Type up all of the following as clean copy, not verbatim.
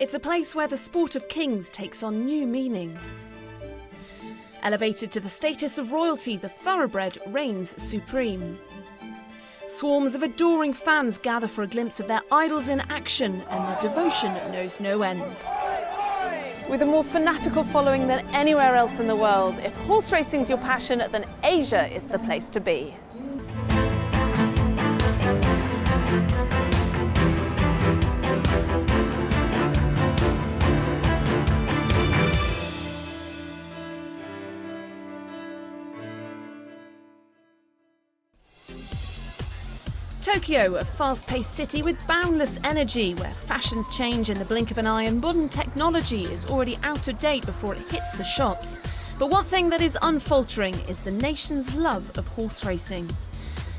It's a place where the sport of kings takes on new meaning. Elevated to the status of royalty, the thoroughbred reigns supreme. Swarms of adoring fans gather for a glimpse of their idols in action, and their devotion knows no end. With a more fanatical following than anywhere else in the world, if horse racing's your passion, then Asia is the place to be. Tokyo, a fast-paced city with boundless energy, where fashions change in the blink of an eye and modern technology is already out of date before it hits the shops. But one thing that is unfaltering is the nation's love of horse racing.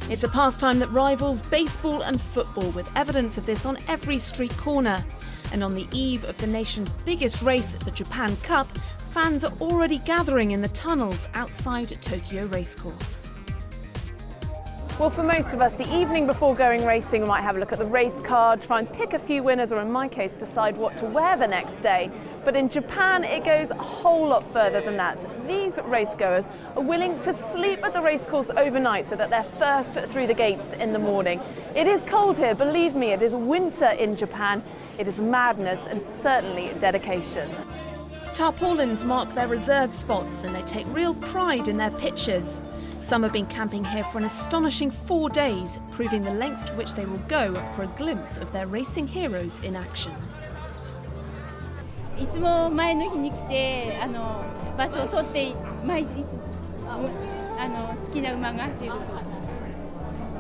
It's a pastime that rivals baseball and football, with evidence of this on every street corner. And on the eve of the nation's biggest race, the Japan Cup, fans are already gathering in the tunnels outside Tokyo Racecourse. Well, for most of us, the evening before going racing, we might have a look at the race card, try and pick a few winners, or in my case, decide what to wear the next day. But in Japan, it goes a whole lot further than that. These racegoers are willing to sleep at the racecourse overnight so that they're first through the gates in the morning. It is cold here, believe me, it is winter in Japan. It is madness and certainly dedication. Tarpaulins mark their reserved spots, and they take real pride in their pictures. Some have been camping here for an astonishing 4 days, proving the lengths to which they will go for a glimpse of their racing heroes in action. いつも前の日に来て場所を取って好きな馬が走る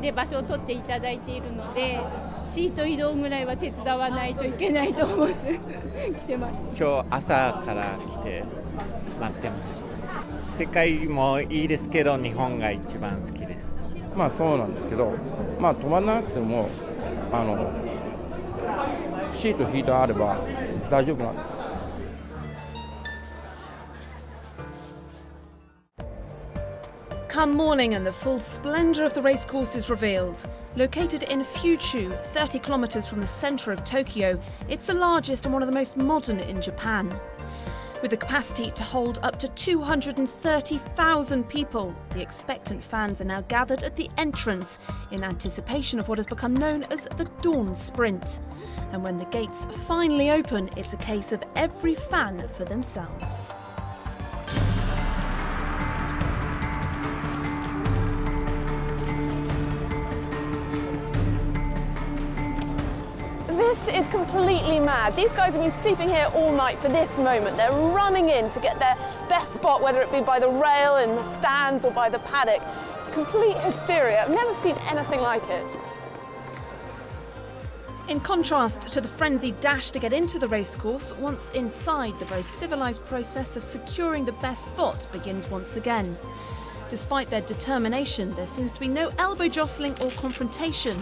で場所を取っていただいているのでシート移動ぐらいは手伝わないといけないと思って来てます。今日朝から来て待ってました。世界もいいですけど日本が一番好きです。まあそうなんですけど、まあ止まらなくてもシート引いてあれば大丈夫なんです。Come morning and the full splendour of the racecourse is revealed. Located in Fuchu, 30 kilometres from the centre of Tokyo, it's the largest and one of the most modern in Japan. With the capacity to hold up to 230,000 people, the expectant fans are now gathered at the entrance in anticipation of what has become known as the Dawn Sprint. And when the gates finally open, it's a case of every fan for themselves. This is completely mad. These guys have been sleeping here all night for this moment. They're running in to get their best spot, whether it be by the rail, in the stands, or by the paddock. It's complete hysteria. I've never seen anything like it. In contrast to the frenzied dash to get into the racecourse, once inside, the very civilised process of securing the best spot begins once again. Despite their determination, there seems to be no elbow jostling or confrontation.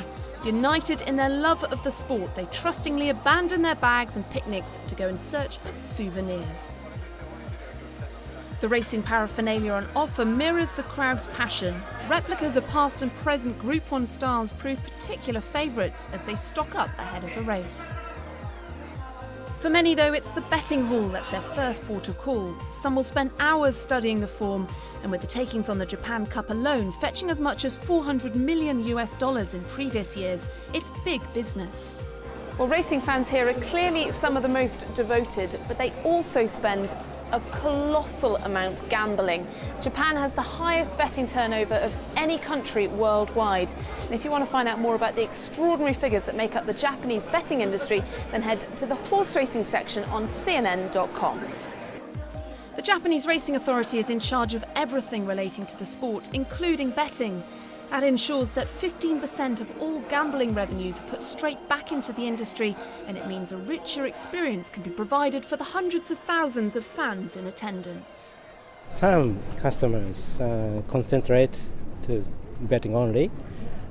United in their love of the sport, they trustingly abandon their bags and picnics to go in search of souvenirs. The racing paraphernalia on offer mirrors the crowd's passion. Replicas of past and present Group 1 stars prove particular favourites as they stock up ahead of the race. For many, though, it's the betting hall that's their first port of call. Some will spend hours studying the form, and with the takings on the Japan Cup alone fetching as much as $400 million in previous years, it's big business. Well, racing fans here are clearly some of the most devoted, but they also spend a colossal amount gambling. Japan has the highest betting turnover of any country worldwide. And if you want to find out more about the extraordinary figures that make up the Japanese betting industry, then head to the horse racing section on CNN.com. The Japanese Racing Authority is in charge of everything relating to the sport, including betting. That ensures that 15% of all gambling revenues are put straight back into the industry, and it means a richer experience can be provided for the hundreds of thousands of fans in attendance. Some customers concentrate to betting only,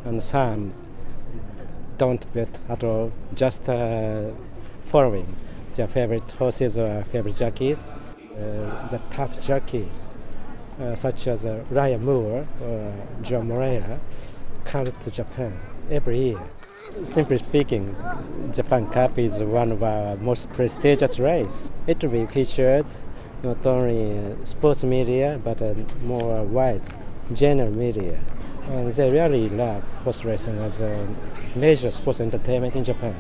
and some don't bet at all, just following their favorite horses or favorite jockeys. The top jockeys, such as Ryan Moore or John Moreira, come to Japan every year. Simply speaking, Japan Cup is one of our most prestigious races. It will be featured not only sports media but more wide general media. And they really love horse racing as a major sports entertainment in Japan.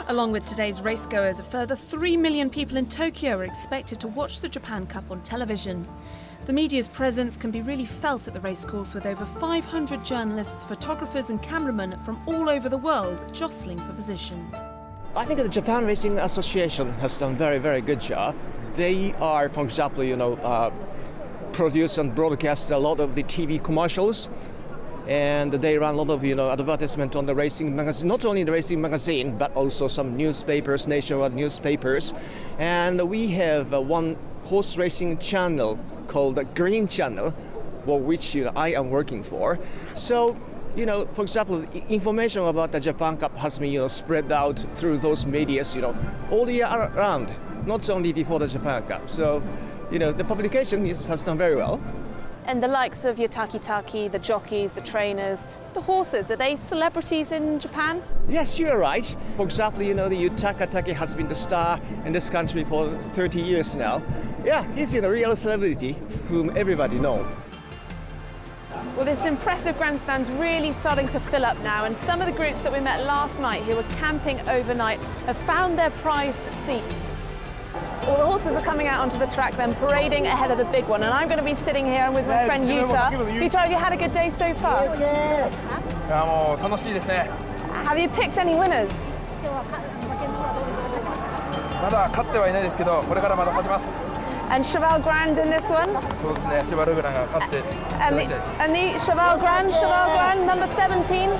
Along with today's racegoers, a further 3 million people in Tokyo are expected to watch the Japan Cup on television. The media's presence can be really felt at the racecourse, with over 500 journalists, photographers and cameramen from all over the world jostling for position. I think the Japan Racing Association has done very, very good job. They are, for example, produce and broadcast a lot of the TV commercials, and they run a lot of advertisement on the racing magazine, not only the racing magazine but also some newspapers, nationwide newspapers. And we have one horse racing channel called the Green Channel, for which I am working for. So, for example, information about the Japan Cup has been spread out through those medias, all year around, not only before the Japan Cup. So, the publication has done very well. And the likes of your taki-taki, the jockeys, the trainers, the horses, are they celebrities in Japan? Yes, you're right. For example, the Taka-taki has been the star in this country for 30 years now. Yeah, he's a real celebrity whom everybody knows. Well, this impressive grandstand's really starting to fill up now, and some of the groups that we met last night who were camping overnight have found their prized seats. All the horses are coming out onto the track then, parading ahead of the big one, and I'm going to be sitting here with my friend Yuta. Yuta, have you had a good day so far? Have you picked any winners? And Cheval Grand in this one? And the Cheval Grand, number 17.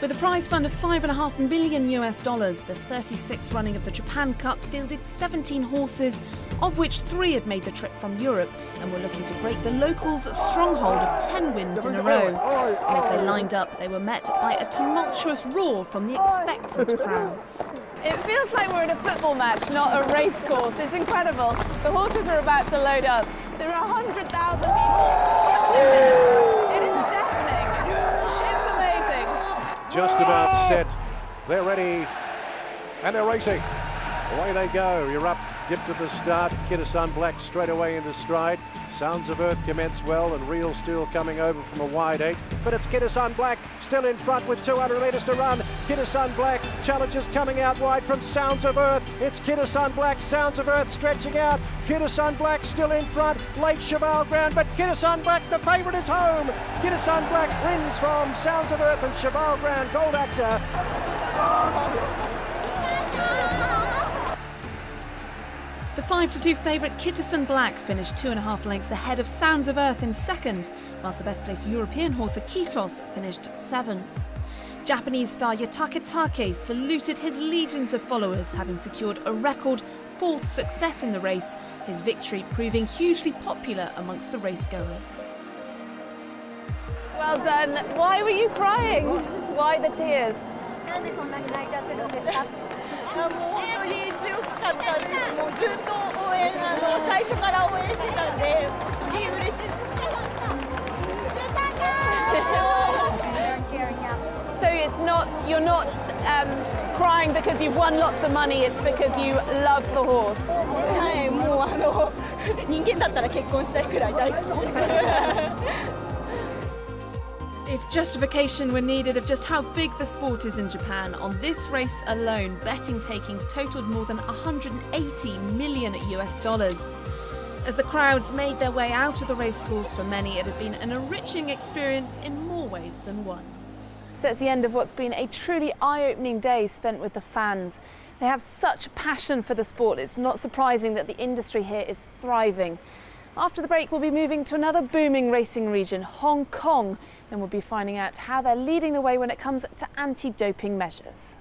With a prize fund of $5.5 million, the 36th running of the Japan Cup fielded 17 horses, of which 3 had made the trip from Europe and were looking to break the locals' stronghold of 10 wins in a row. And as they lined up, they were met by a tumultuous roar from the expectant crowds. It feels like we're in a football match, not a race course. It's incredible. The horses are about to load up. There are 100,000 people watching this. It is deafening. It's amazing. Just about set. They're ready. And they're racing. Away they go. You're up. Dipped at the start. Kitasan Black straight away into stride. Sounds of Earth commence well, and Real Steel coming over from a wide 8. But it's Kitasan Black still in front with 200 metres to run. Kitasan Black challenges coming out wide from Sounds of Earth. It's Kitasan Black, Sounds of Earth stretching out. Kitasan Black still in front. Late Cheval Grand, but Kitasan Black, the favourite, is home. Kitasan Black wins from Sounds of Earth and Cheval Grand Gold Actor. The 5-2 favourite Kitasan Black finished 2.5 lengths ahead of Sounds of Earth in second, whilst the best placed European horse Akitos finished 7th. Japanese star Yatake Take saluted his legions of followers, having secured a record 4th success in the race, his victory proving hugely popular amongst the racegoers. Well done. Why were you crying? Why the tears? So you're not crying because you've won lots of money, it's because you love the horse. If justification were needed of just how big the sport is in Japan, on this race alone, betting takings totaled more than $180 million. As the crowds made their way out of the racecourse, for many it had been an enriching experience in more ways than one. So it's the end of what's been a truly eye-opening day spent with the fans. They have such passion for the sport, it's not surprising that the industry here is thriving. After the break, we'll be moving to another booming racing region, Hong Kong, and we'll be finding out how they're leading the way when it comes to anti-doping measures.